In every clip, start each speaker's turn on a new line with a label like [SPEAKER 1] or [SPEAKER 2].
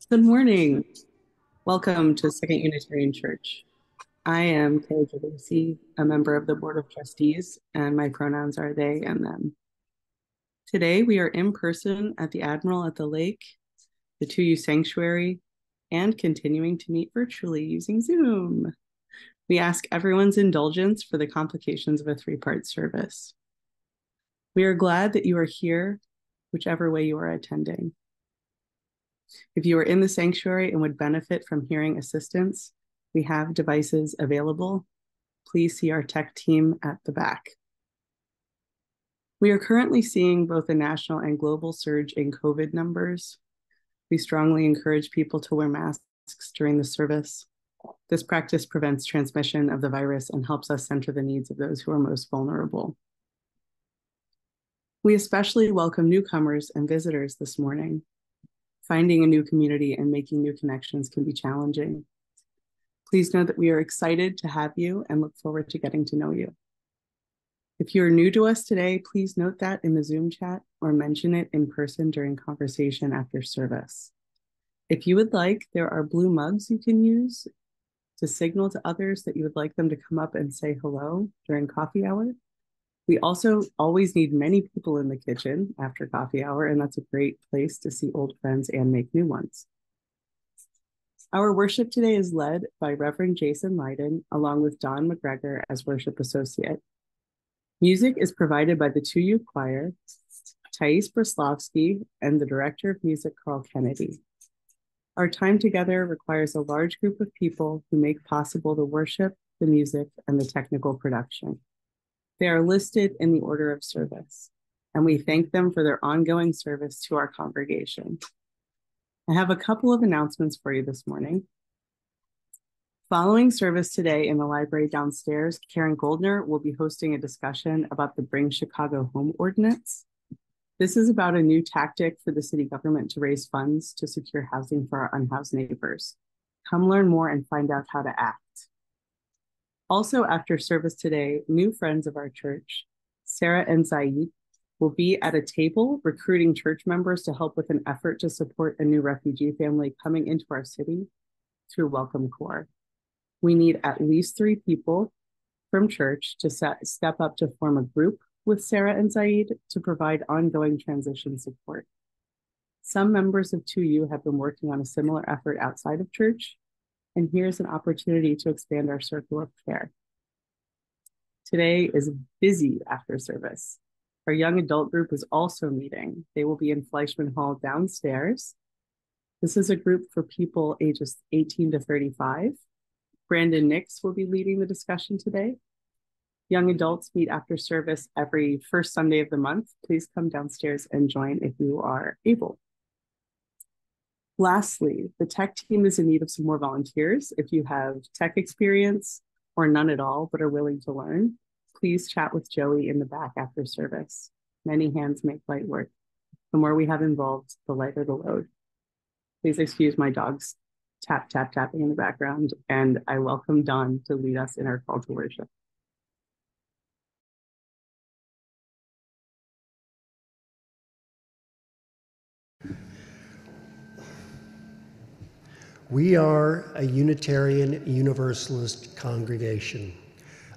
[SPEAKER 1] Good morning. Welcome to Second Unitarian Church. I am Kay Lucy, a member of the Board of Trustees, and my pronouns are they and them. Today, we are in person at the Admiral at the Lake, the 2U Sanctuary, and continuing to meet virtually using Zoom. We ask everyone's indulgence for the complications of a three-part service. We are glad that you are here, whichever way you are attending. If you are in the sanctuary and would benefit from hearing assistance, we have devices available. Please see our tech team at the back. We are currently seeing both a national and global surge in COVID numbers. We strongly encourage people to wear masks during the service. This practice prevents transmission of the virus and helps us center the needs of those who are most vulnerable. We especially welcome newcomers and visitors this morning. Finding a new community and making new connections can be challenging. Please know that we are excited to have you and look forward to getting to know you. If you are new to us today, please note that in the Zoom chat or mention it in person during conversation after service. If you would like, there are blue mugs you can use to signal to others that you would like them to come up and say hello during coffee hour. We also always need many people in the kitchen after coffee hour, and that's a great place to see old friends and make new ones. Our worship today is led by Reverend Lydon, along with Don McGregor as worship associate. Music is provided by the 2U Choir, Thais Breslavsky, and the Director of Music, Carl Kennedy. Our time together requires a large group of people who make possible the worship, the music, and the technical production. They are listed in the order of service, and we thank them for their ongoing service to our congregation. I have a couple of announcements for you this morning. Following service today in the library downstairs, Karen Goldner will be hosting a discussion about the Bring Chicago Home Ordinance. This is about a new tactic for the city government to raise funds to secure housing for our unhoused neighbors. Come learn more and find out how to act. Also, after service today, new friends of our church, Sarah and Zaid, will be at a table recruiting church members to help with an effort to support a new refugee family coming into our city through Welcome Corps. We need at least 3 people from church to step up to form a group with Sarah and Zaid to provide ongoing transition support. Some members of 2U have been working on a similar effort outside of church, and here's an opportunity to expand our circle of care. Today is busy after service. Our young adult group is also meeting. They will be in Fleischman Hall downstairs. This is a group for people ages 18 to 35. Brandon Nix will be leading the discussion today. Young adults meet after service every first Sunday of the month. Please come downstairs and join if you are able. Lastly, the tech team is in need of some more volunteers. If you have tech experience or none at all, but are willing to learn, please chat with Joey in the back after service. Many hands make light work. The more we have involved, the lighter the load. Please excuse my dog's tapping in the background, and I welcome Don to lead us in our call to worship.
[SPEAKER 2] We are a Unitarian Universalist congregation,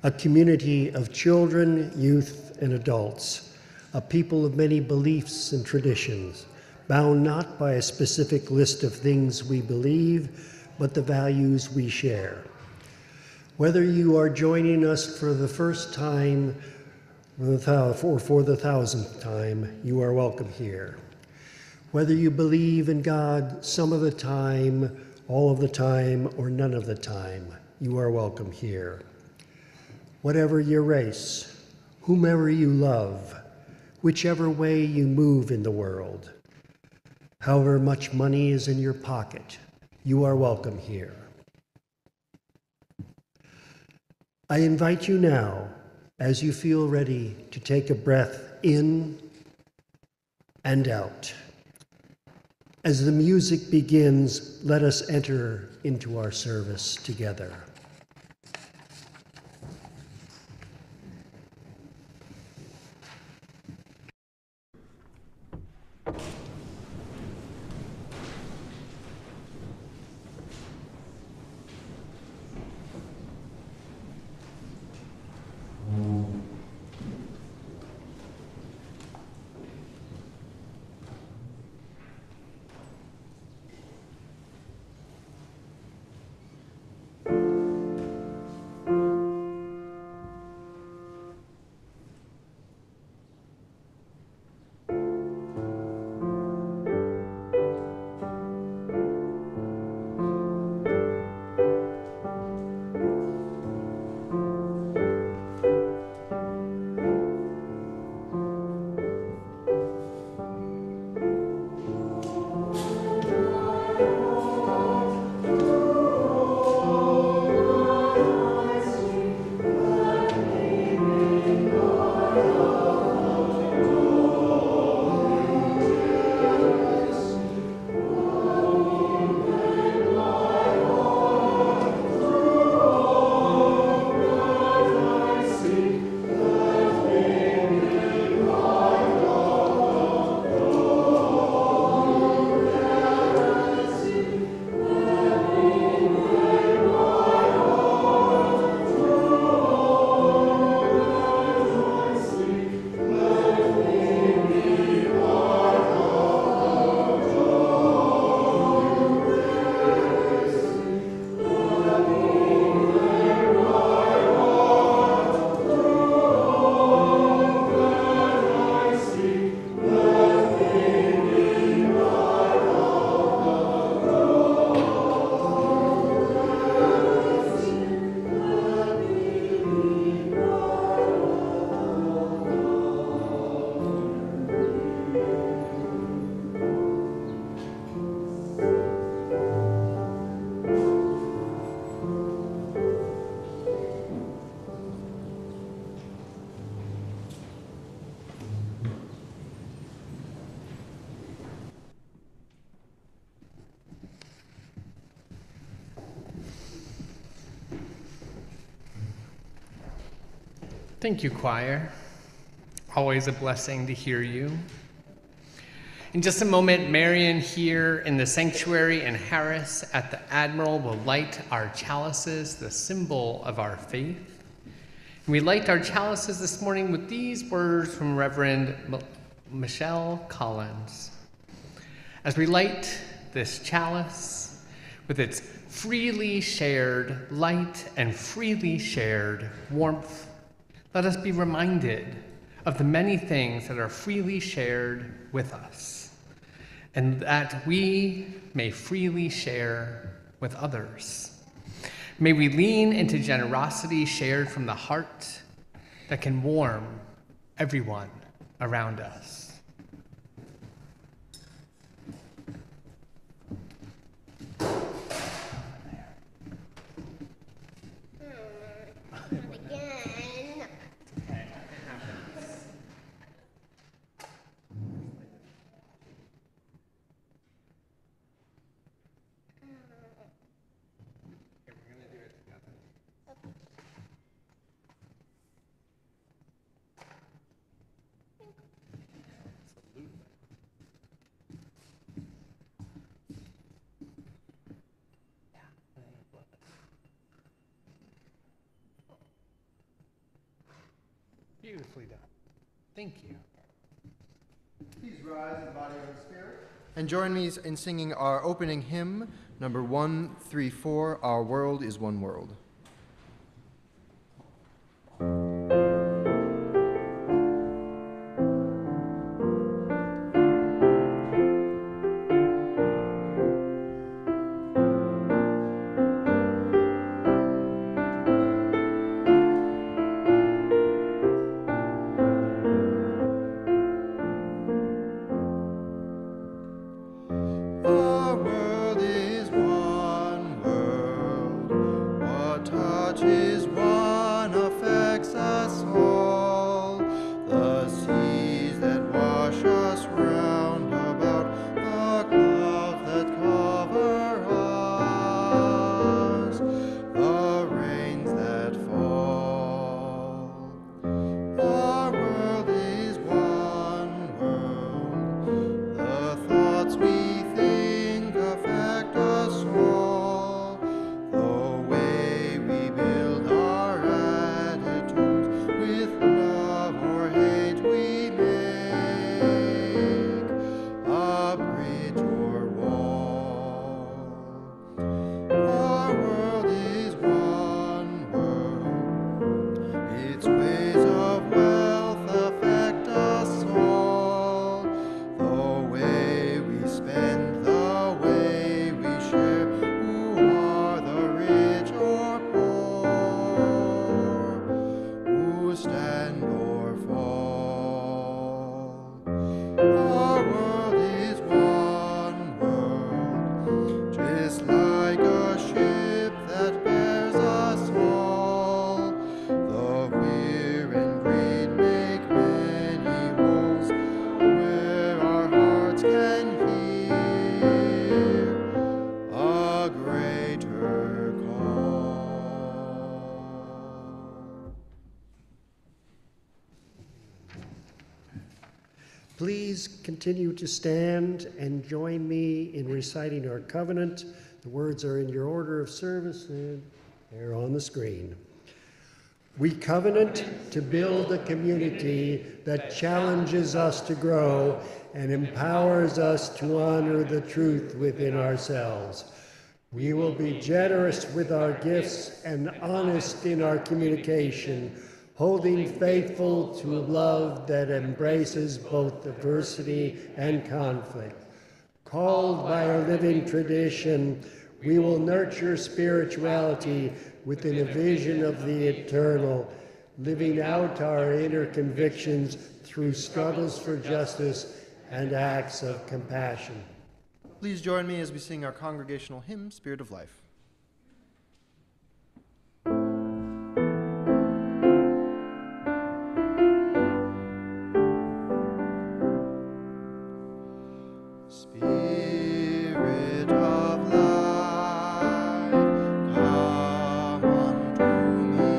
[SPEAKER 2] a community of children, youth, and adults, a people of many beliefs and traditions, bound not by a specific list of things we believe, but the values we share. Whether you are joining us for the first time or for the 1000th time, you are welcome here. Whether you believe in God some of the time, all of the time, or none of the time, you are welcome here. Whatever your race, whomever you love, whichever way you move in the world, however much money is in your pocket, you are welcome here. I invite you now, as you feel ready, to take a breath in and out. As the music begins, let us enter into our service together.
[SPEAKER 3] Thank you, choir. Always a blessing to hear you. In just a moment, Marion here in the sanctuary and Harris at the Admiral will light our chalices, the symbol of our faith. And we light our chalices this morning with these words from Reverend Michelle Collins. As we light this chalice with its freely shared light and freely shared warmth, let us be reminded of the many things that are freely shared with us, and that we may freely share with others. May we lean into generosity shared from the heart that can warm everyone around us. Beautifully done. Thank you.
[SPEAKER 4] Please rise in body and spirit. And join me in singing our opening hymn, number 134, Our World is One World.
[SPEAKER 2] Please continue to stand and join me in reciting our covenant. The words are in your order of service and they're on the screen. We covenant to build a community that challenges us to grow and empowers us to honor the truth within ourselves. We will be generous with our gifts and honest in our communication, holding faithful to a love that embraces both diversity and conflict. Called by our living tradition, we will nurture spirituality within a vision of the eternal, living out our inner convictions through struggles for justice and acts of compassion.
[SPEAKER 4] Please join me as we sing our congregational hymn, Spirit of Life. Spirit of life, come unto me.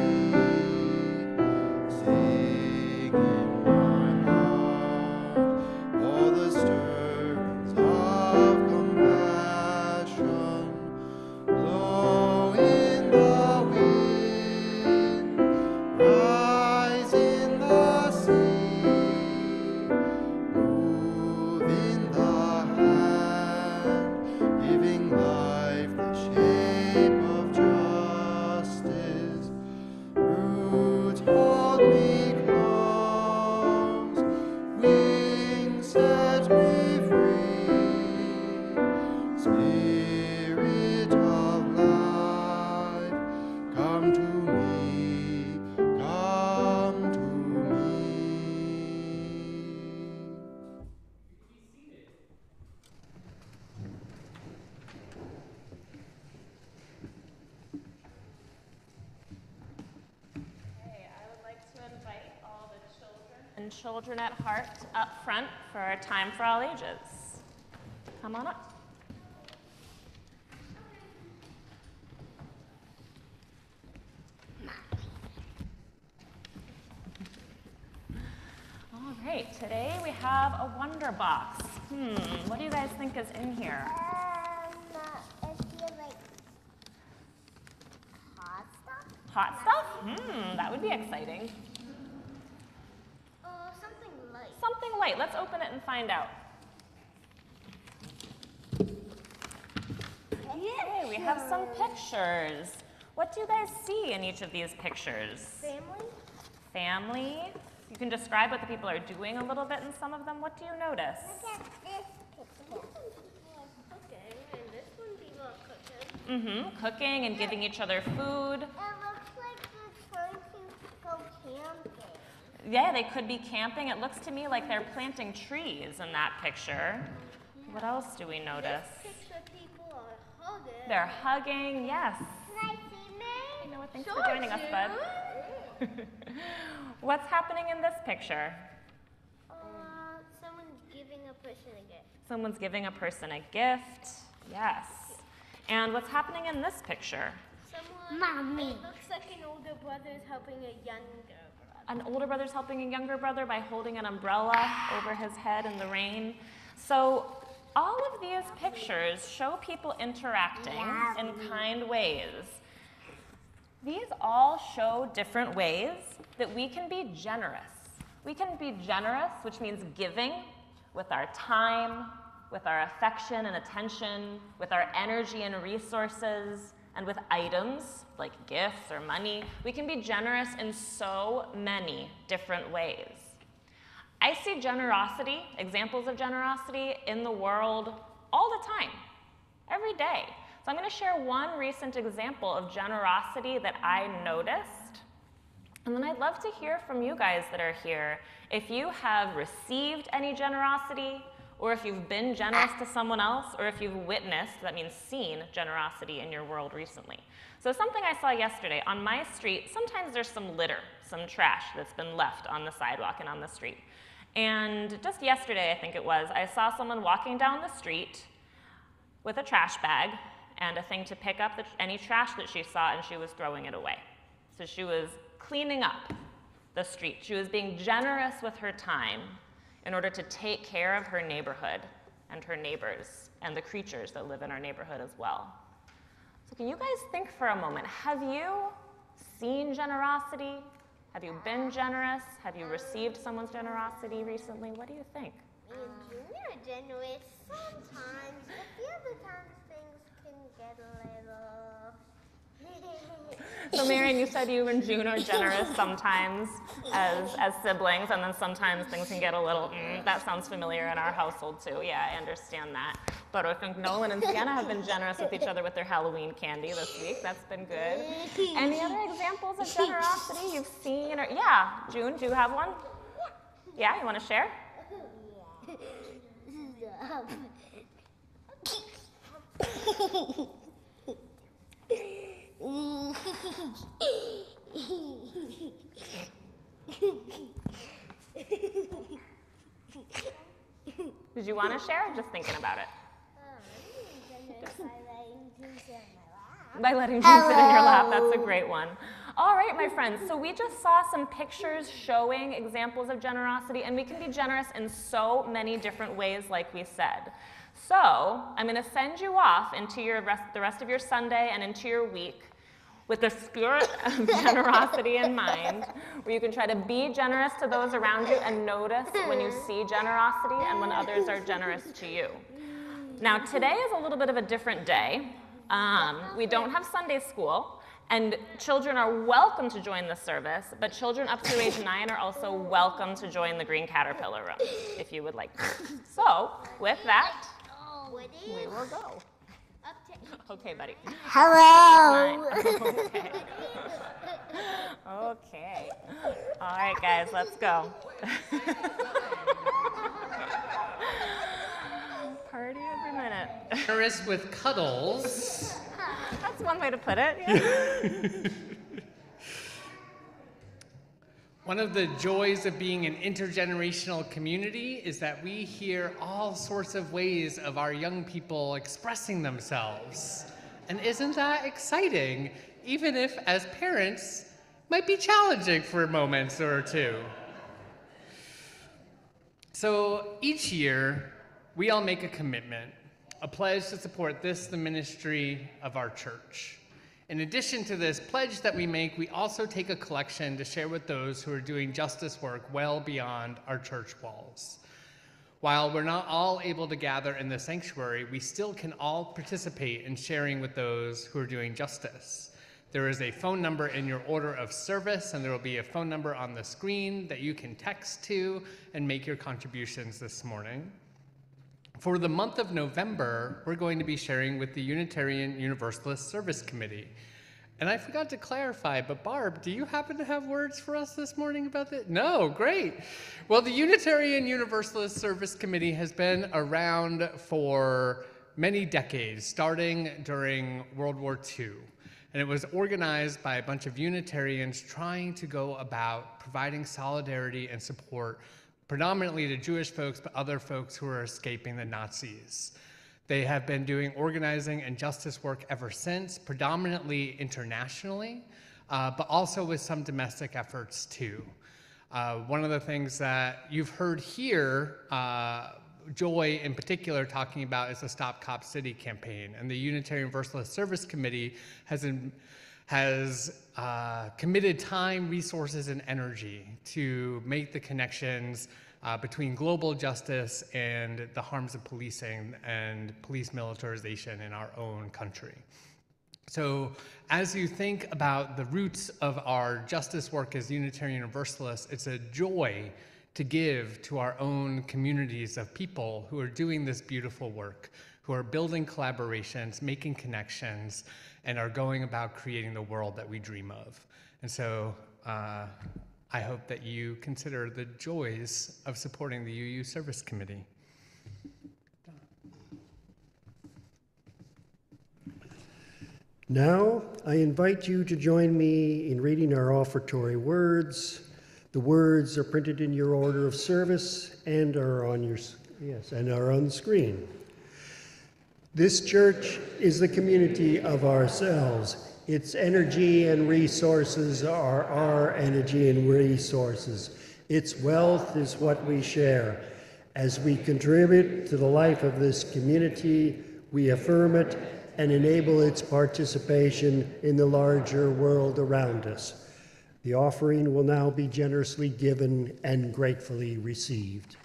[SPEAKER 5] and children at heart up front for our Time for All Ages. Come on up. All right, today we have a wonder box. What do you guys think is in here?
[SPEAKER 6] I feel like hot stuff.
[SPEAKER 5] Hot stuff? That would be exciting.
[SPEAKER 6] Something light.
[SPEAKER 5] Something light. Let's open it and find out. Okay, we have some pictures. What do you guys see in each of these pictures?
[SPEAKER 6] Family.
[SPEAKER 5] Family. You can describe what the people are doing a little bit in some of them. What do you notice?
[SPEAKER 6] Look at this picture. Cooking, and this one people are cooking.
[SPEAKER 5] Cooking and giving each other food.
[SPEAKER 6] It looks like they're trying to go camping.
[SPEAKER 5] Yeah, they could be camping. It looks to me like they're planting trees in that picture. What else do we notice?
[SPEAKER 6] This picture, people are hugging.
[SPEAKER 5] They're hugging, yes.
[SPEAKER 6] Can I see me?
[SPEAKER 5] You know what? Thanks for joining us, bud. What's happening in this picture?
[SPEAKER 6] Someone's giving a person a gift.
[SPEAKER 5] Someone's giving a person a gift. Yes. And what's happening in this picture?
[SPEAKER 6] Mommy. It looks like an older brother is helping a younger brother.
[SPEAKER 5] An older brother's helping a younger brother by holding an umbrella over his head in the rain. So all of these pictures show people interacting in kind ways. These all show different ways that we can be generous. We can be generous, which means giving with our time, with our affection and attention, with our energy and resources, and with items like gifts or money. We can be generous in so many different ways. I see generosity, examples of generosity in the world all the time, every day. So I'm going to share one recent example of generosity that I noticed. And then I'd love to hear from you guys that are here if you have received any generosity, or if you've been generous to someone else, or if you've witnessed, that means seen, generosity in your world recently. So something I saw yesterday, on my street, sometimes there's some litter, some trash that's been left on the sidewalk and on the street. And just yesterday, I think it was, I saw someone walking down the street with a trash bag and a thing to pick up any trash that she saw, and she was throwing it away. So she was cleaning up the street. She was being generous with her time in order to take care of her neighborhood and her neighbors and the creatures that live in our neighborhood as well. So can you guys think for a moment, have you seen generosity? Have you been generous? Have you received someone's generosity recently? What do you think?
[SPEAKER 6] Me and Junior are generous sometimes, but the other times things can get a little...
[SPEAKER 5] So Marion, you said you and June are generous sometimes as siblings, and then sometimes things can get a little, that sounds familiar in our household too. Yeah, I understand that. But I think Nolan and Sienna have been generous with each other with their Halloween candy this week. That's been good. Any other examples of generosity you've seen? Or yeah, June, do you have one? Yeah, you want to share? Did you want to share or just thinking about it? By letting June sit in your lap, that's a great one. All right, my friends, so we just saw some pictures showing examples of generosity, and we can be generous in so many different ways, like we said. So I'm going to send you off into the rest of your Sunday and into your week with the spirit of generosity in mind, where you can try to be generous to those around you and notice when you see generosity and when others are generous to you. Now, today is a little bit of a different day. We don't have Sunday school, and children are welcome to join the service, but children up to age 9 are also welcome to join the Green Caterpillar Room, if you would like to. So, with that, we will go. Okay, buddy.
[SPEAKER 6] Hello.
[SPEAKER 5] Okay. Okay. All right, guys, let's go. Party every minute.
[SPEAKER 3] Generous with cuddles.
[SPEAKER 5] That's one way to put it. Yeah.
[SPEAKER 3] One of the joys of being an intergenerational community is that we hear all sorts of ways of our young people expressing themselves. And isn't that exciting, even if, as parents, might be challenging for moments or two? So each year, we all make a commitment, a pledge to support the ministry of our church. In addition to this pledge that we make, we also take a collection to share with those who are doing justice work well beyond our church walls. While we're not all able to gather in the sanctuary, we still can all participate in sharing with those who are doing justice. There is a phone number in your order of service, and there will be a phone number on the screen that you can text to and make your contributions this morning. For the month of November, we're going to be sharing with the Unitarian Universalist Service Committee. And I forgot to clarify, but Barb, do you happen to have words for us this morning about that? No, great. Well, the Unitarian Universalist Service Committee has been around for many decades, starting during World War II. And it was organized by a bunch of Unitarians trying to go about providing solidarity and support predominantly to Jewish folks, but other folks who are escaping the Nazis. They have been doing organizing and justice work ever since, predominantly internationally, but also with some domestic efforts too. One of the things that you've heard here, Joy in particular talking about, is the Stop Cop City campaign. And the Unitarian Universalist Service Committee has committed time, resources, and energy to make the connections between global justice and the harms of policing and police militarization in our own country. So as you think about the roots of our justice work as Unitarian Universalists, it's a joy to give to our own communities of people who are doing this beautiful work, who are building collaborations, making connections, and are going about creating the world that we dream of. And so I hope that you consider the joys of supporting the UU Service Committee.
[SPEAKER 2] Now, I invite you to join me in reading our offertory words. The words are printed in your order of service and are on the screen. This church is the community of ourselves. Its energy and resources are our energy and resources. Its wealth is what we share. As we contribute to the life of this community, we affirm it and enable its participation in the larger world around us. The offering will now be generously given and gratefully received.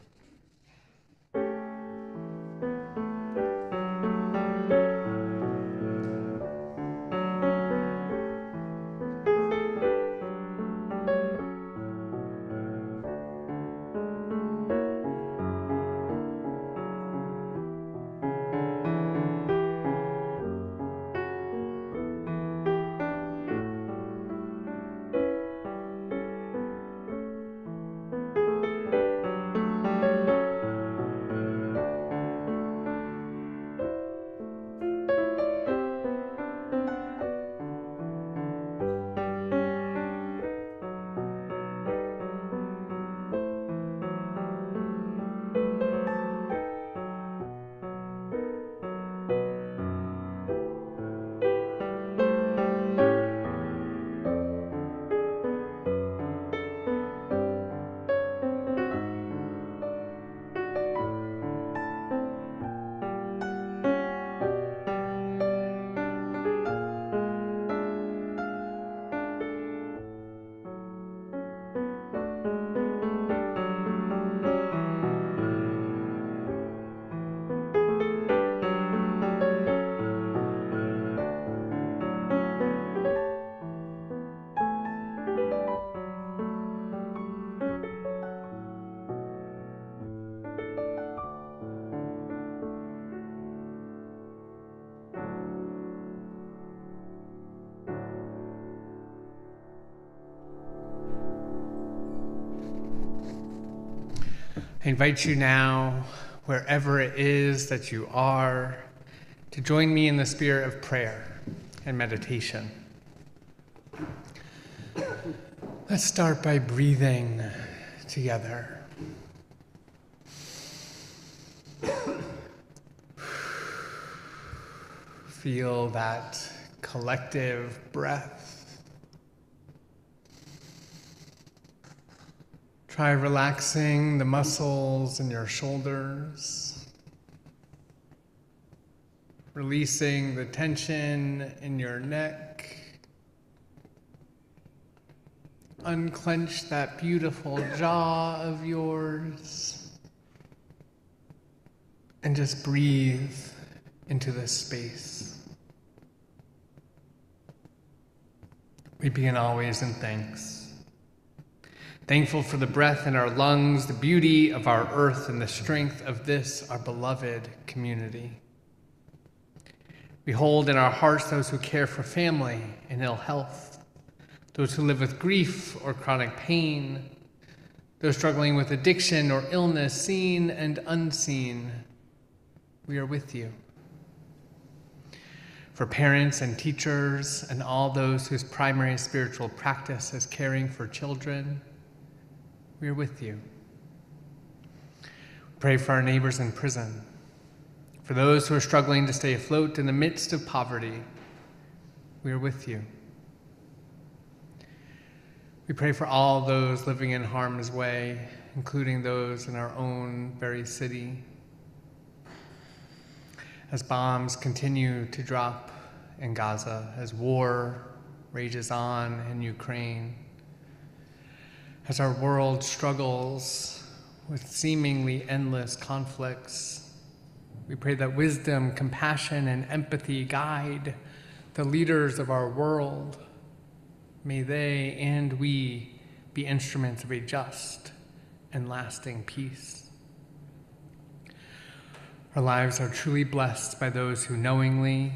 [SPEAKER 3] I invite you now, wherever it is that you are, to join me in the spirit of prayer and meditation. Let's start by breathing together. Feel that collective breath. Try relaxing the muscles in your shoulders, releasing the tension in your neck. Unclench that beautiful jaw of yours and just breathe into this space. We begin always in thanks. Thankful for the breath in our lungs, the beauty of our earth, and the strength of this, our beloved community. We hold in our hearts those who care for family and ill health, those who live with grief or chronic pain, those struggling with addiction or illness, seen and unseen. We are with you. For parents and teachers and all those whose primary spiritual practice is caring for children, we are with you. Pray for our neighbors in prison, for those who are struggling to stay afloat in the midst of poverty, we are with you. We pray for all those living in harm's way, including those in our own very city. As bombs continue to drop in Gaza, as war rages on in Ukraine, as our world struggles with seemingly endless conflicts, we pray that wisdom, compassion, and empathy guide the leaders of our world. May they and we be instruments of a just and lasting peace. Our lives are truly blessed by those who knowingly,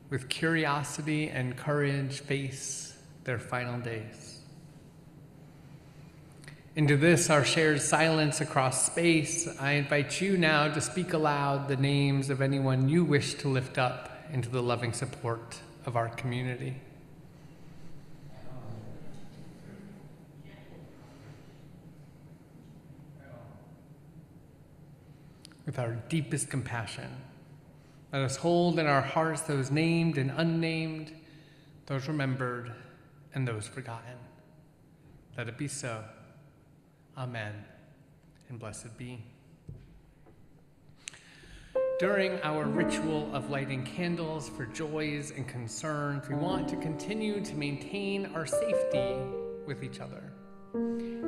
[SPEAKER 3] with curiosity and courage, face their final days. Into this, our shared silence across space, I invite you now to speak aloud the names of anyone you wish to lift up into the loving support of our community. With our deepest compassion, let us hold in our hearts those named and unnamed, those remembered and those forgotten. Let it be so. Amen, and blessed be. During our ritual of lighting candles for joys and concerns, we want to continue to maintain our safety with each other.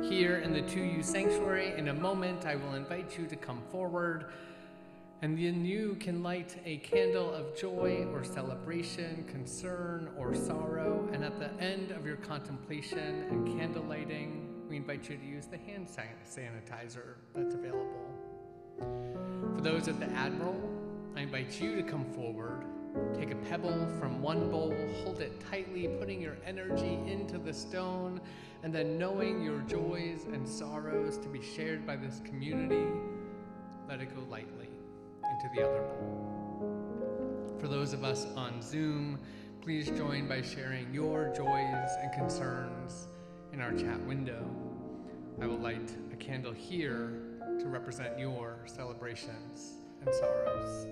[SPEAKER 3] Here in the 2U sanctuary, in a moment, I will invite you to come forward, and then you can light a candle of joy or celebration, concern or sorrow, and at the end of your contemplation and candle lighting, we invite you to use the hand sanitizer that's available. For those at the Admiral, I invite you to come forward, take a pebble from one bowl, hold it tightly, putting your energy into the stone, and then knowing your joys and sorrows to be shared by this community, let it go lightly into the other bowl. For those of us on Zoom, please join by sharing your joys and concerns in our chat window. I will light a candle here to represent your celebrations and sorrows.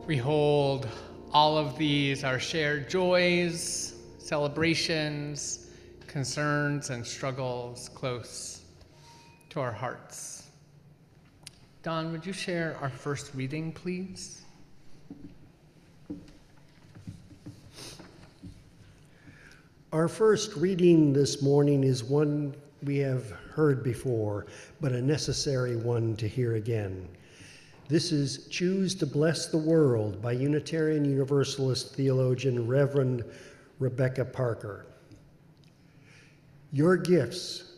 [SPEAKER 3] We hold all of these, our shared joys, celebrations, concerns, and struggles close to our hearts. Don, would you share our first reading, please?
[SPEAKER 2] Our first reading this morning is one we have heard before, but a necessary one to hear again. This is Choose to Bless the World by Unitarian Universalist theologian Reverend Rebecca Parker. Your gifts,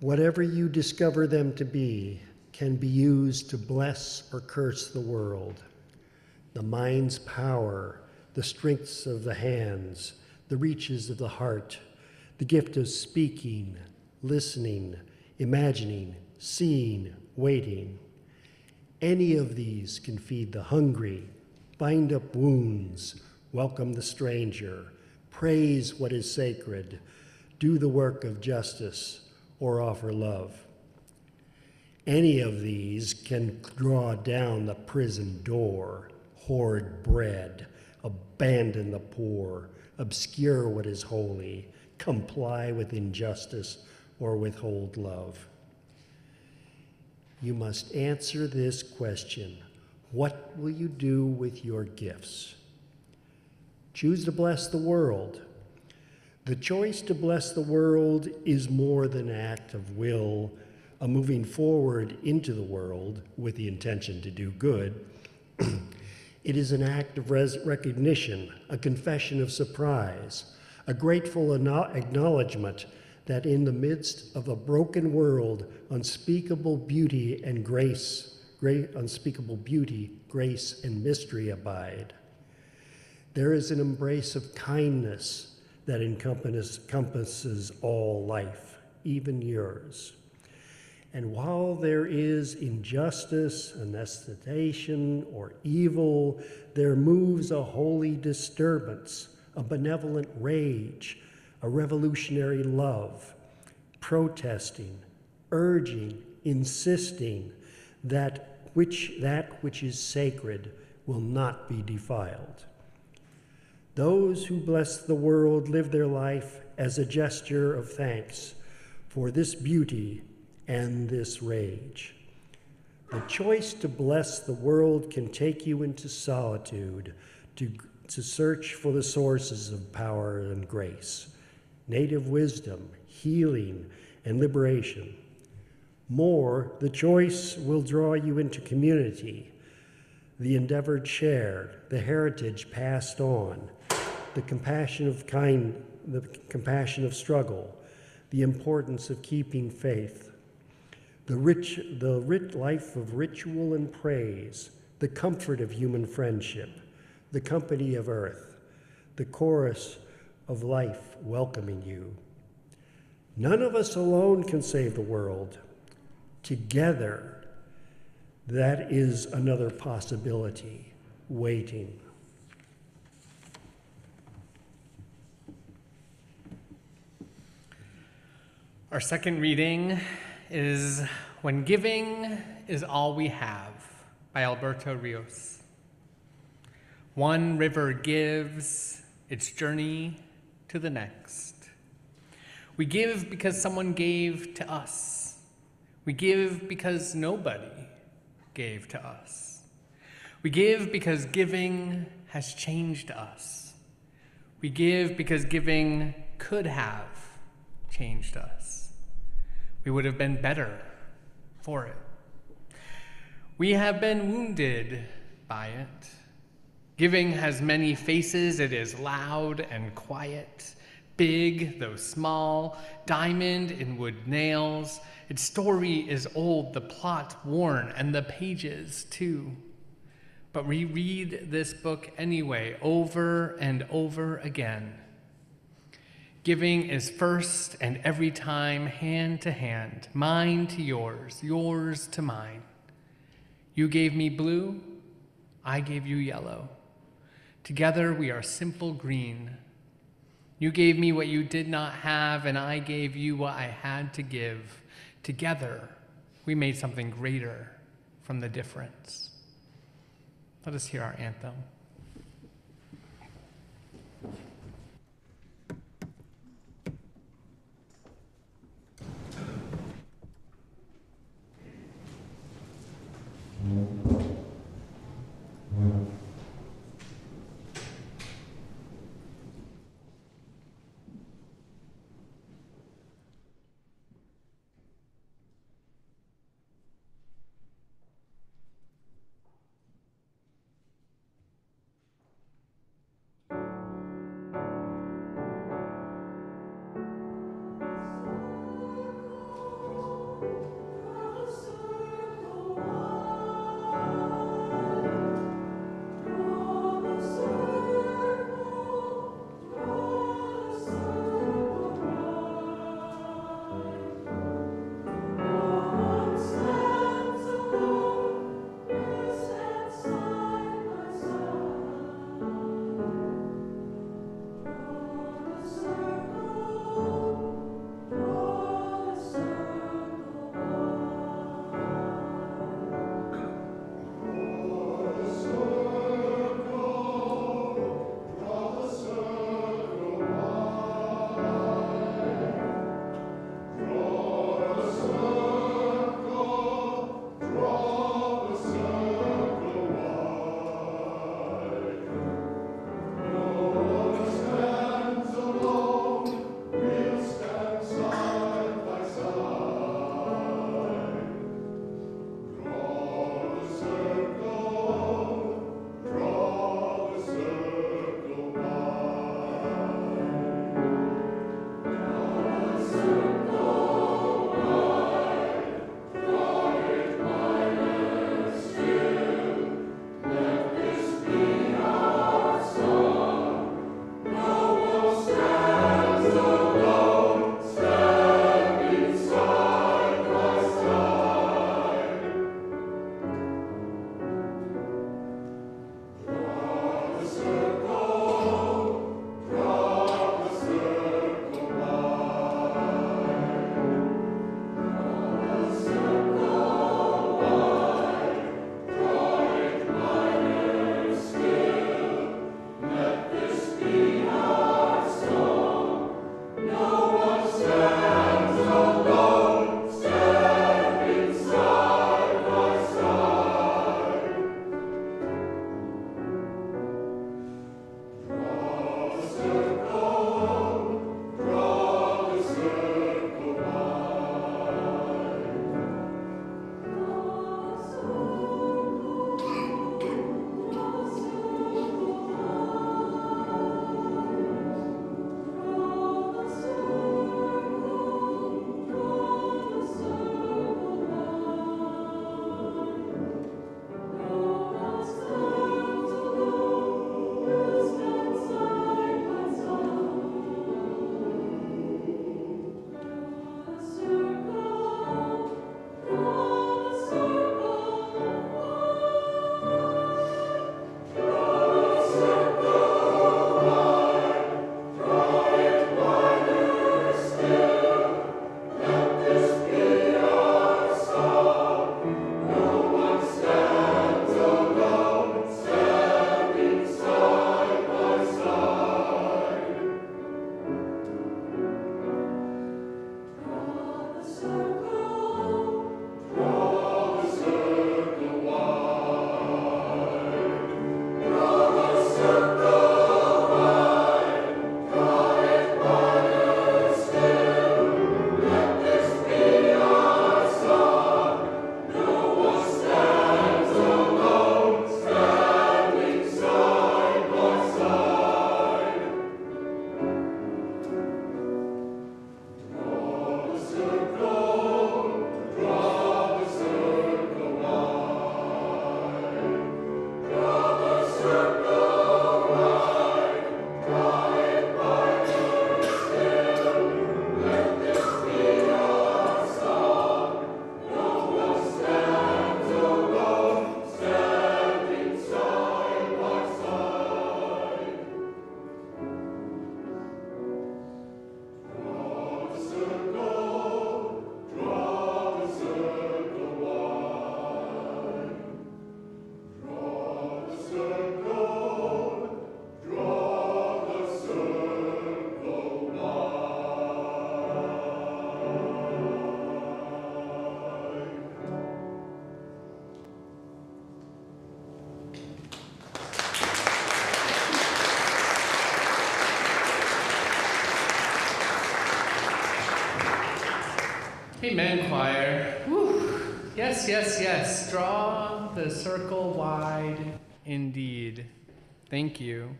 [SPEAKER 2] whatever you discover them to be, can be used to bless or curse the world. The mind's power, the strengths of the hands, the reaches of the heart, the gift of speaking, listening, imagining, seeing, waiting. Any of these can feed the hungry, bind up wounds, welcome the stranger, praise what is sacred, do the work of justice, or offer love. Any of these can draw down the prison door, hoard bread, abandon the poor, obscure what is holy, comply with injustice, or withhold love. You must answer this question: what will you do with your gifts? Choose to bless the world. The choice to bless the world is more than an act of will, a moving forward into the world with the intention to do good. It is an act of recognition, a confession of surprise, a grateful acknowledgement that in the midst of a broken world, unspeakable beauty, grace, and mystery abide. There is an embrace of kindness that encompasses all life, even yours. And while there is injustice, anesthetation, or evil, there moves a holy disturbance, a benevolent rage, a revolutionary love, protesting, urging, insisting that which is sacred will not be defiled. Those who bless the world live their life as a gesture of thanks for this beauty and this rage. The choice to bless the world can take you into solitude to search for the sources of power and grace, native wisdom, healing, and liberation. More, the choice will draw you into community, the endeavor shared, the heritage passed on, the compassion of struggle, the importance of keeping faith, the rich life of ritual and praise, the comfort of human friendship, the company of earth, the chorus of life welcoming you. None of us alone can save the world. Together, that is another possibility waiting.
[SPEAKER 3] Our second reading is When Giving is All We Have by Alberto Rios. One river gives its journey to the next. We give because someone gave to us. We give because nobody gave to us. We give because giving has changed us. We give because giving could have changed us. We would have been better for it. We have been wounded by it. Giving has many faces. It is loud and quiet, big though small, diamond in wood nails. Its story is old, the plot worn, and the pages too. But we read this book anyway, over and over again. Giving is first and every time hand to hand, mine to yours, yours to mine. You gave me blue, I gave you yellow. Together we are simple green. You gave me what you did not have, and I gave you what I had to give. Together we made something greater from the difference. Let us hear our anthem. Amen, choir. Whew. Yes, yes, yes. Draw the circle wide indeed. Thank you.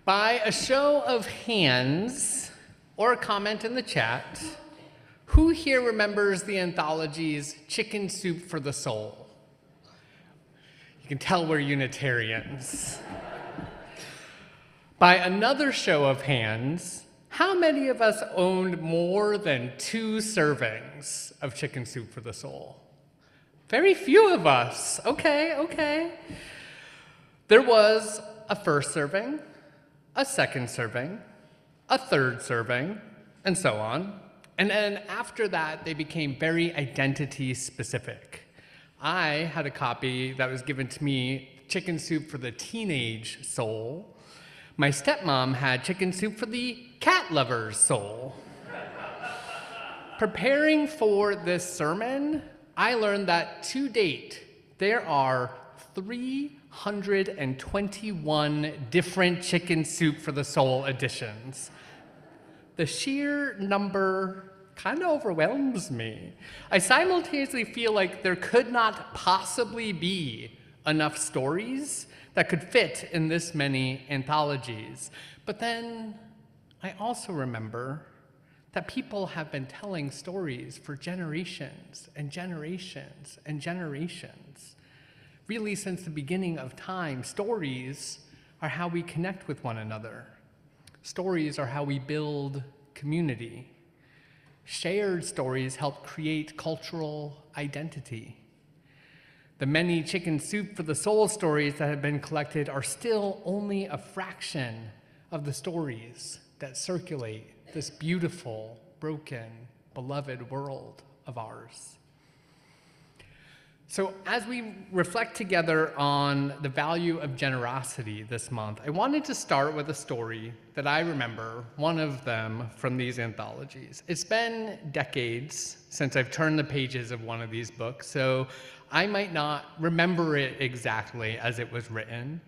[SPEAKER 3] By a show of hands or a comment in the chat, who here remembers the anthology's Chicken Soup for the Soul? You can tell we're Unitarians. By another show of hands, how many of us owned more than 2 servings of Chicken Soup for the Soul? Very few of us. Okay, okay. There was a first serving, a second serving, a third serving, and so on. And then after that, they became very identity specific. I had a copy that was given to me, Chicken Soup for the Teenage Soul. My stepmom had Chicken Soup for the Cat Lover's Soul. Preparing for this sermon, I learned that to date, there are 321 different Chicken Soup for the Soul editions. The sheer number kind of overwhelms me. I simultaneously feel like there could not possibly be enough stories that could fit in this many anthologies. But then I also remember that people have been telling stories for generations and generations and generations. Really, since the beginning of time, stories are how we connect with one another. Stories are how we build community. Shared stories help create cultural identity. The many Chicken Soup for the Soul stories that have been collected are still only a fraction of the stories that circulate this beautiful, broken, beloved world of ours. So as we reflect together on the value of generosity this month, I wanted to start with a story that I remember, one of them from these anthologies. It's been decades since I've turned the pages of one of these books, so I might not remember it exactly as it was written,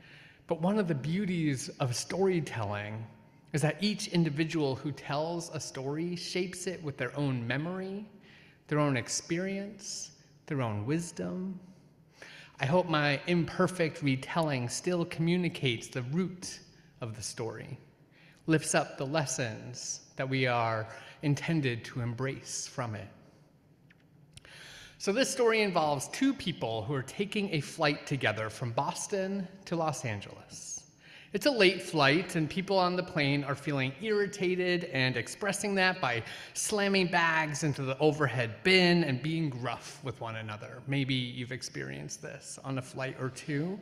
[SPEAKER 3] but one of the beauties of storytelling is that each individual who tells a story shapes it with their own memory, their own experience, their own wisdom. I hope my imperfect retelling still communicates the root of the story, lifts up the lessons that we are intended to embrace from it. So this story involves 2 people who are taking a flight together from Boston to Los Angeles. It's a late flight, and people on the plane are feeling irritated and expressing that by slamming bags into the overhead bin and being gruff with one another. Maybe you've experienced this on a flight or 2.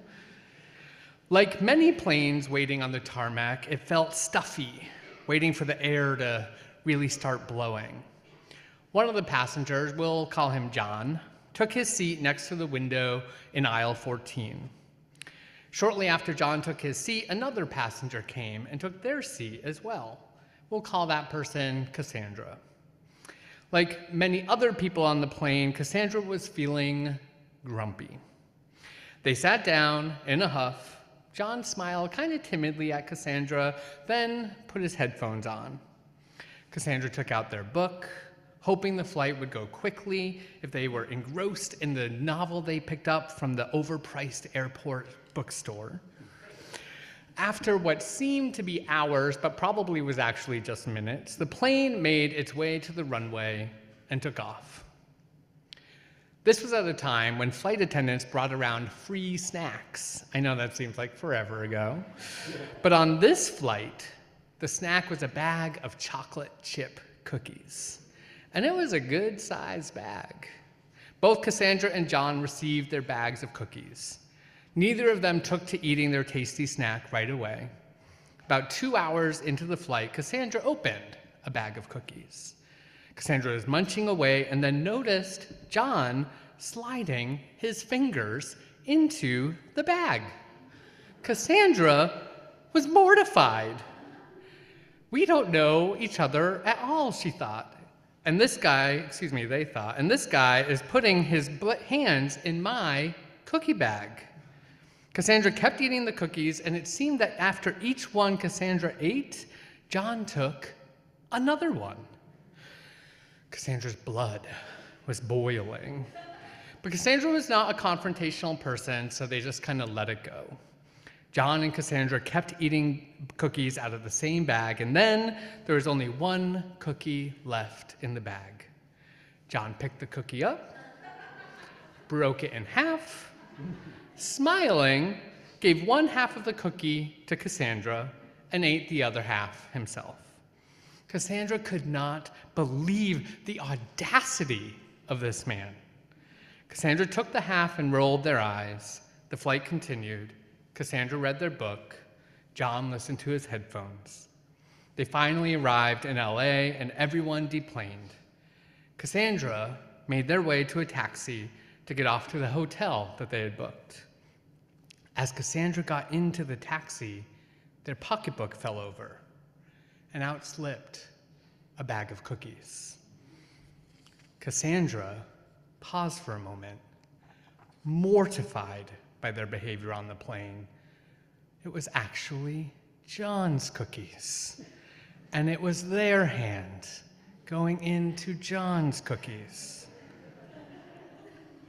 [SPEAKER 3] Like many planes waiting on the tarmac, it felt stuffy, waiting for the air to really start blowing. One of the passengers, we'll call him John, took his seat next to the window in aisle 14. Shortly after John took his seat, another passenger came and took their seat as well. We'll call that person Cassandra. Like many other people on the plane, Cassandra was feeling grumpy. They sat down in a huff. John smiled kind of timidly at Cassandra, then put his headphones on. Cassandra took out their book, hoping the flight would go quickly if they were engrossed in the novel they picked up from the overpriced airport bookstore. After what seemed to be hours, but probably was actually just minutes, the plane made its way to the runway and took off. This was at a time when flight attendants brought around free snacks. I know that seems like forever ago. But on this flight, the snack was a bag of chocolate chip cookies. And it was a good-sized bag. Both Cassandra and John received their bags of cookies. Neither of them took to eating their tasty snack right away. About 2 hours into the flight, Cassandra opened a bag of cookies. Cassandra was munching away and then noticed John sliding his fingers into the bag. Cassandra was mortified. We don't know each other at all, she thought. And this guy, they thought, and this guy is putting his hands in my cookie bag. Cassandra kept eating the cookies, and it seemed that after each one Cassandra ate, John took another one. Cassandra's blood was boiling. But Cassandra was not a confrontational person, so they just kind of let it go. John and Cassandra kept eating cookies out of the same bag, and then there was only one cookie left in the bag. John picked the cookie up, broke it in half, smiling, gave one half of the cookie to Cassandra, and ate the other half himself. Cassandra could not believe the audacity of this man. Cassandra took the half and rolled their eyes. The flight continued. Cassandra read their book. John listened to his headphones. They finally arrived in LA and everyone deplaned. Cassandra made their way to a taxi to get off to the hotel that they had booked. As Cassandra got into the taxi, their pocketbook fell over, and out slipped a bag of cookies. Cassandra paused for a moment, mortified by their behavior on the plane. It was actually John's cookies, and it was their hand going into John's cookies.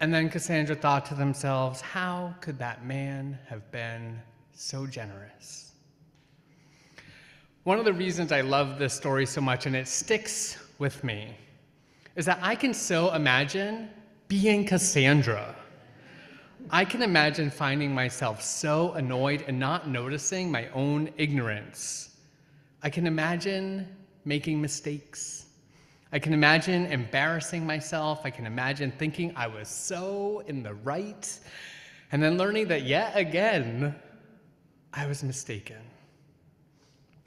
[SPEAKER 3] And then Cassandra thought to themselves, how could that man have been so generous? One of the reasons I love this story so much, and it sticks with me, is that I can so imagine being Cassandra. I can imagine finding myself so annoyed and not noticing my own ignorance. I can imagine making mistakes. I can imagine embarrassing myself. I can imagine thinking I was so in the right, and then learning that yet again, I was mistaken.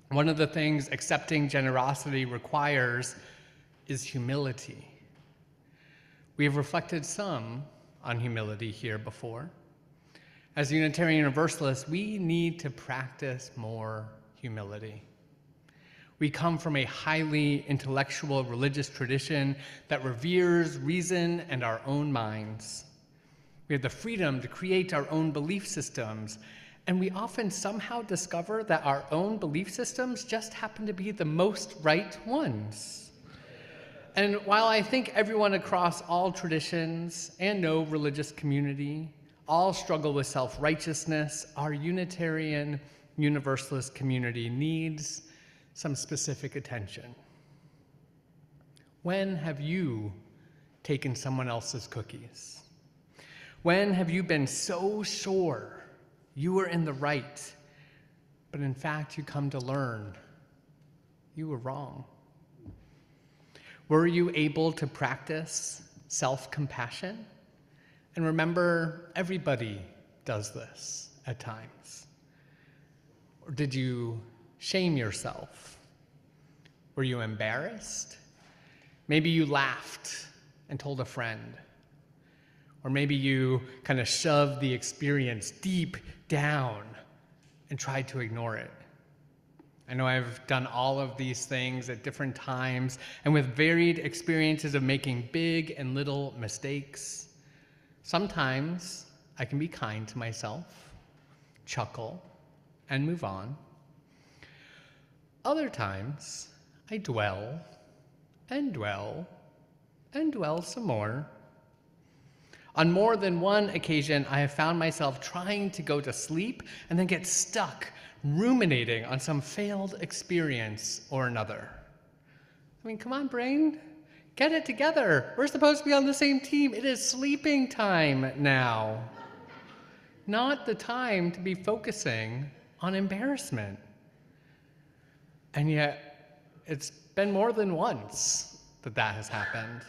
[SPEAKER 3] One of the things accepting generosity requires is humility. We have reflected some on humility here before. As Unitarian Universalists, we need to practice more humility. We come from a highly intellectual religious tradition that reveres reason and our own minds. We have the freedom to create our own belief systems, and we often somehow discover that our own belief systems just happen to be the most right ones. And while I think everyone across all traditions and no religious community all struggle with self-righteousness, our Unitarian Universalist community needs some specific attention. When have you taken someone else's cookies? When have you been so sure you were in the right, but in fact you come to learn you were wrong? Were you able to practice self-compassion? And remember, everybody does this at times. Or did you shame yourself? Were you embarrassed? Maybe you laughed and told a friend. Or maybe you kind of shoved the experience deep down and tried to ignore it. I know I've done all of these things at different times and with varied experiences of making big and little mistakes. Sometimes I can be kind to myself, chuckle, and move on. Other times, I dwell and dwell and dwell some more. On more than one occasion, I have found myself trying to go to sleep and then get stuck ruminating on some failed experience or another. I mean, come on, brain, get it together. We're supposed to be on the same team. It is sleeping time now. Not the time to be focusing on embarrassment. And yet, it's been more than once that that has happened.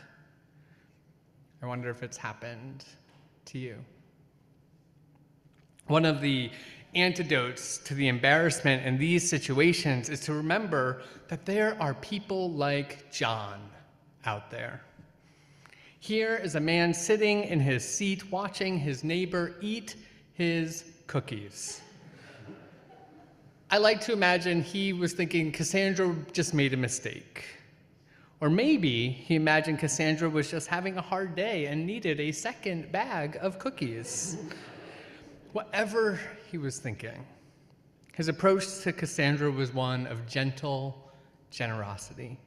[SPEAKER 3] I wonder if it's happened to you. One of the antidotes to the embarrassment in these situations is to remember that there are people like John out there. Here is a man sitting in his seat watching his neighbor eat his cookies. I like to imagine he was thinking Cassandra just made a mistake. Or maybe he imagined Cassandra was just having a hard day and needed a second bag of cookies. Whatever he was thinking, his approach to Cassandra was one of gentle generosity.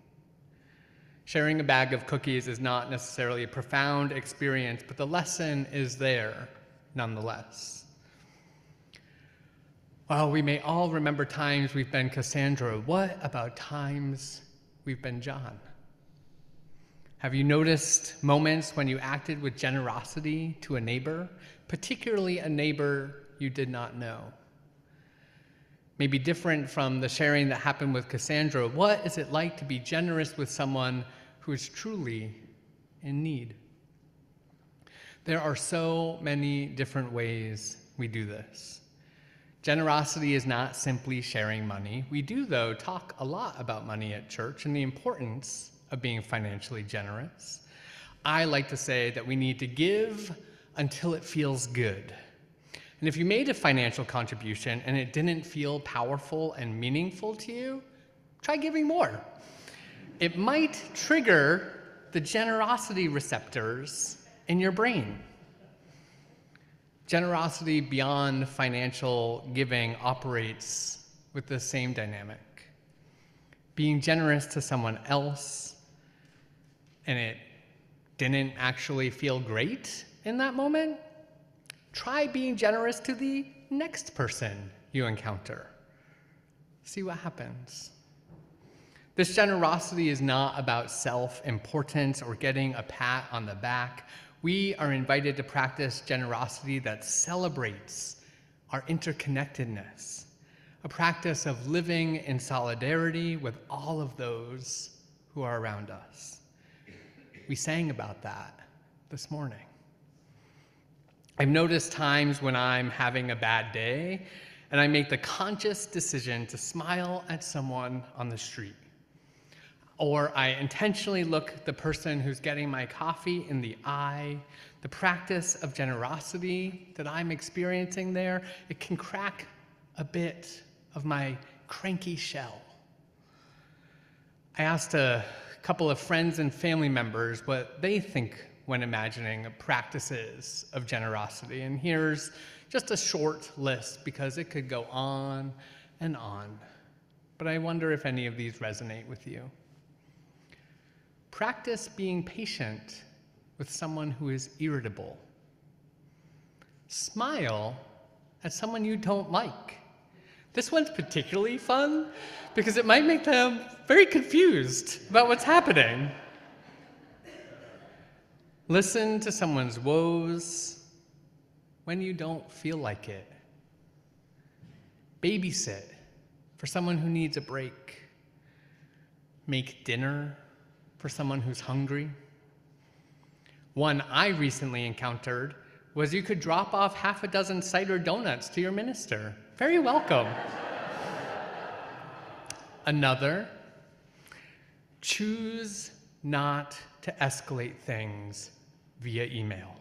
[SPEAKER 3] Sharing a bag of cookies is not necessarily a profound experience, but the lesson is there nonetheless. While we may all remember times we've been Cassandra, what about times we've been John? Have you noticed moments when you acted with generosity to a neighbor, particularly a neighbor you did not know? Maybe different from the sharing that happened with Cassandra, what is it like to be generous with someone who is truly in need? There are so many different ways we do this. Generosity is not simply sharing money. We do, though, talk a lot about money at church and the importance of being financially generous. I like to say that we need to give until it feels good. And if you made a financial contribution and it didn't feel powerful and meaningful to you, try giving more. It might trigger the generosity receptors in your brain. Generosity beyond financial giving operates with the same dynamic. Being generous to someone else, and it didn't actually feel great in that moment, try being generous to the next person you encounter. See what happens. This generosity is not about self-importance or getting a pat on the back. We are invited to practice generosity that celebrates our interconnectedness, a practice of living in solidarity with all of those who are around us. We sang about that this morning. I've noticed times when I'm having a bad day and I make the conscious decision to smile at someone on the street. Or I intentionally look the person who's getting my coffee in the eye. The practice of generosity that I'm experiencing there, it can crack a bit of my cranky shell. I asked a couple of friends and family members what they think when imagining practices of generosity. And here's just a short list because it could go on and on. But I wonder if any of these resonate with you. Practice being patient with someone who is irritable. Smile at someone you don't like. This one's particularly fun because it might make them very confused about what's happening. Listen to someone's woes when you don't feel like it. Babysit for someone who needs a break. Make dinner for someone who's hungry. One I recently encountered was you could drop off half a dozen cider donuts to your minister. Very welcome. Another, choose not to escalate things via email.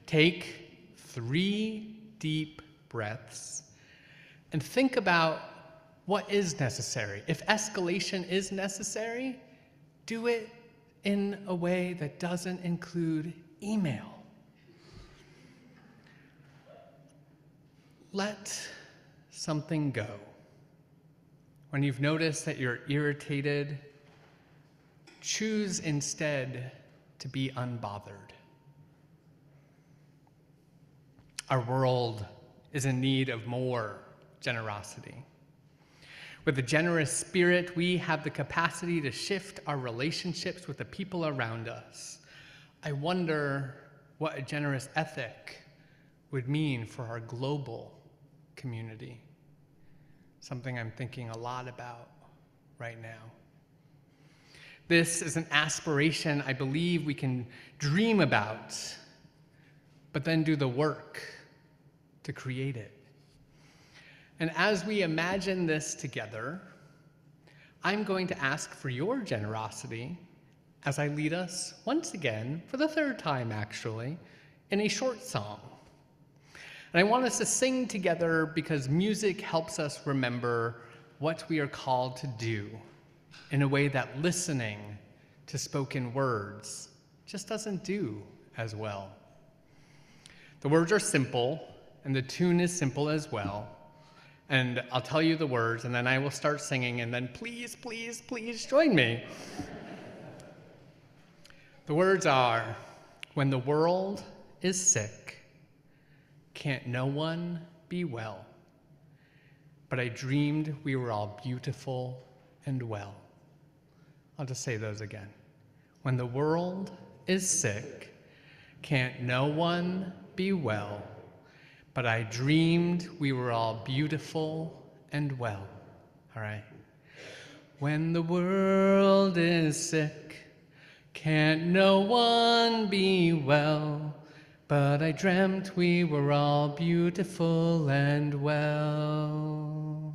[SPEAKER 3] Take 3 deep breaths and think about what is necessary. If escalation is necessary, do it in a way that doesn't include email. Let something go. When you've noticed that you're irritated, choose instead to be unbothered. Our world is in need of more generosity. With a generous spirit, we have the capacity to shift our relationships with the people around us. I wonder what a generous ethic would mean for our global community. Something I'm thinking a lot about right now. This is an aspiration I believe we can dream about, but then do the work to create it. And as we imagine this together, I'm going to ask for your generosity as I lead us once again, for the 3rd time actually, in a short song. And I want us to sing together because music helps us remember what we are called to do in a way that listening to spoken words just doesn't do as well. The words are simple, and the tune is simple as well. And I'll tell you the words, and then I will start singing, and then please, please, please join me. The words are, when the world is sick, can't no one be well? But I dreamed we were all beautiful and well. I'll just say those again. When the world is sick, can't no one be well? But I dreamed we were all beautiful and well. All right. When the world is sick, can't no one be well? But I dreamt we were all beautiful and well.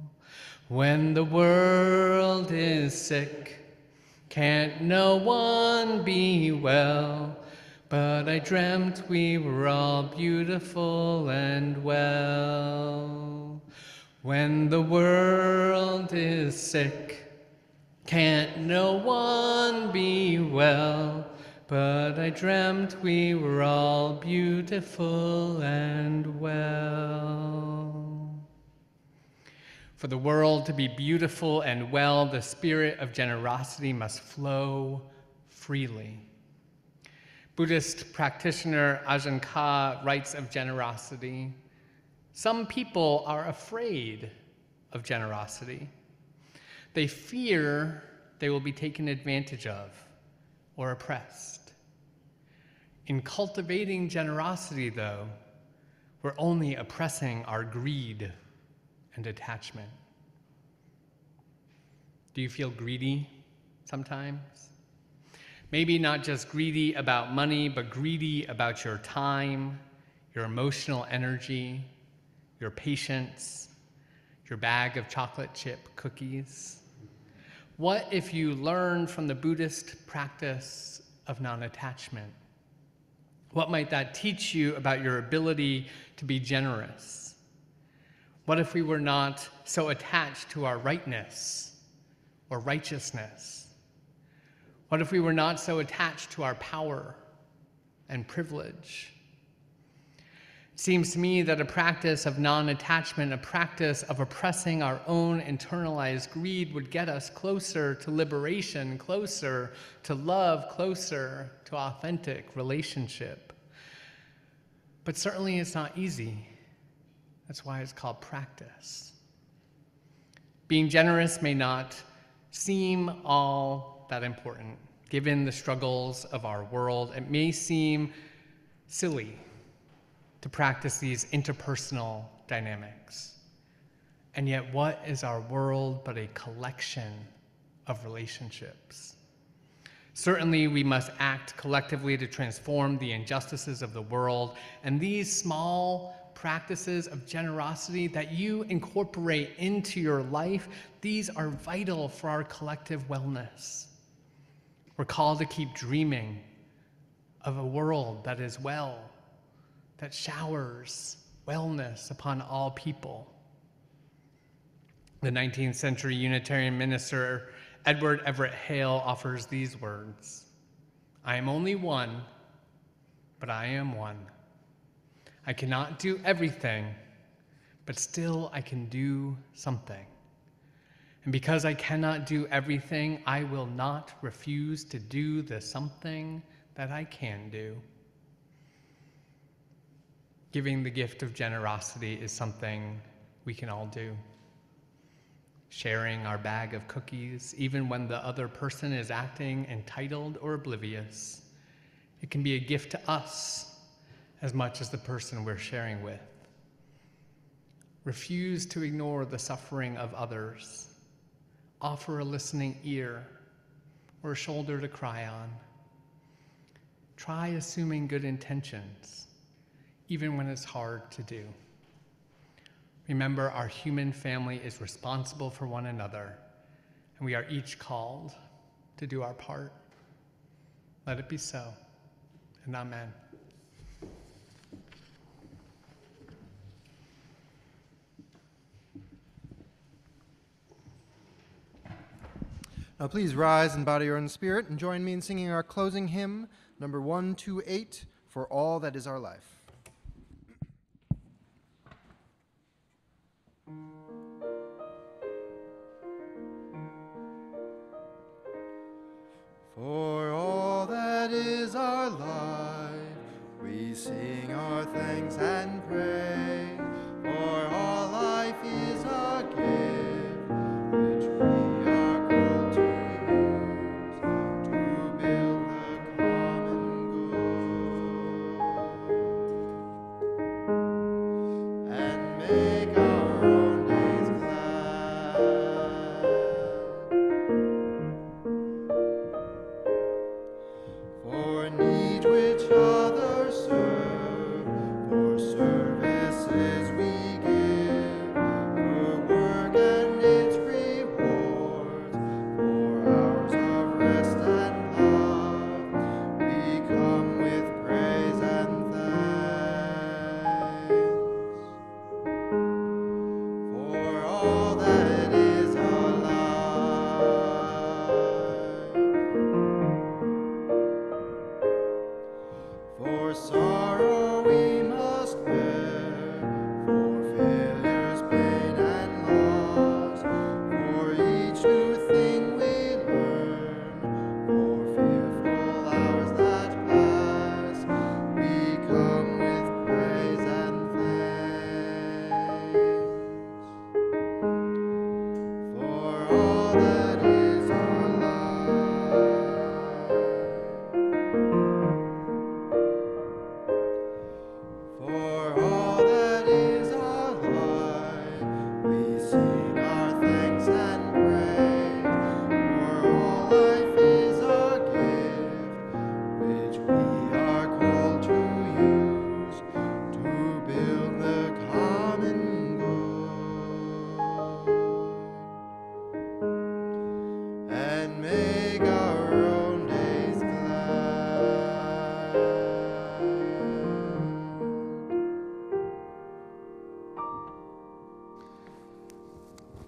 [SPEAKER 3] When the world is sick, can't no one be well? But I dreamt we were all beautiful and well. When the world is sick, can't no one be well? But I dreamt we were all beautiful and well. For the world to be beautiful and well, the spirit of generosity must flow freely. Buddhist practitioner Ajahn Chah writes of generosity, some people are afraid of generosity. They fear they will be taken advantage of or oppressed. In cultivating generosity, though, we're only oppressing our greed and attachment. Do you feel greedy sometimes? Maybe not just greedy about money, but greedy about your time, your emotional energy, your patience, your bag of chocolate chip cookies. What if you learned from the Buddhist practice of non-attachment? What might that teach you about your ability to be generous? What if we were not so attached to our rightness or righteousness? What if we were not so attached to our power and privilege? It seems to me that a practice of non-attachment, a practice of oppressing our own internalized greed would get us closer to liberation, closer to love, closer to authentic relationship. But certainly it's not easy. That's why it's called practice. Being generous may not seem all that important. Given the struggles of our world, it may seem silly to practice these interpersonal dynamics. And yet, what is our world but a collection of relationships? Certainly, we must act collectively to transform the injustices of the world, and these small practices of generosity that you incorporate into your life, these are vital for our collective wellness. We're called to keep dreaming of a world that is well, that showers wellness upon all people. The 19th century Unitarian minister Edward Everett Hale offers these words, I am only one, but I am one. I cannot do everything, but still I can do something. And because I cannot do everything, I will not refuse to do the something that I can do. Giving the gift of generosity is something we can all do. Sharing our bag of cookies, even when the other person is acting entitled or oblivious, it can be a gift to us as much as the person we're sharing with. Refuse to ignore the suffering of others. Offer a listening ear or a shoulder to cry on. Try assuming good intentions, even when it's hard to do. Remember, our human family is responsible for one another, and we are each called to do our part. Let it be so, and amen.
[SPEAKER 4] Now please rise in body or in spirit and join me in singing our closing hymn, number 128, For All That Is Our Life. For all that is sing our thanks and praise, for all life is a gift, which we are called to use to build the common good and make our own days glad. For need which others serve, for services we give, for work and its rewards, for hours of rest and love, we come with praise and thanks. For all that is alive, for sorrow we must bear, for failures, pain, and loss, for each new thing we learn, for fearful hours that pass, we come with praise and thanks. For all that is alive, for all that is alive, we sing our thanks and praise, for all life is a gift, which we are called to use to build the common good and make our own days glad.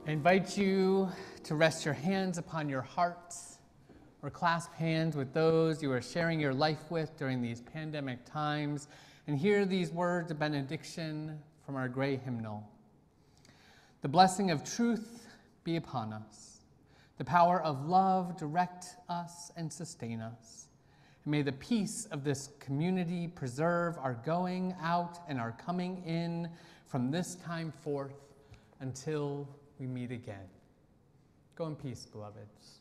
[SPEAKER 3] I invite you to rest your hands upon your hearts or clasp hands with those you are sharing your life with during these pandemic times and hear these words of benediction from our gray hymnal. The blessing of truth be upon us. The power of love direct us and sustain us. And may the peace of this community preserve our going out and our coming in from this time forth until we meet again. Go in peace, beloveds.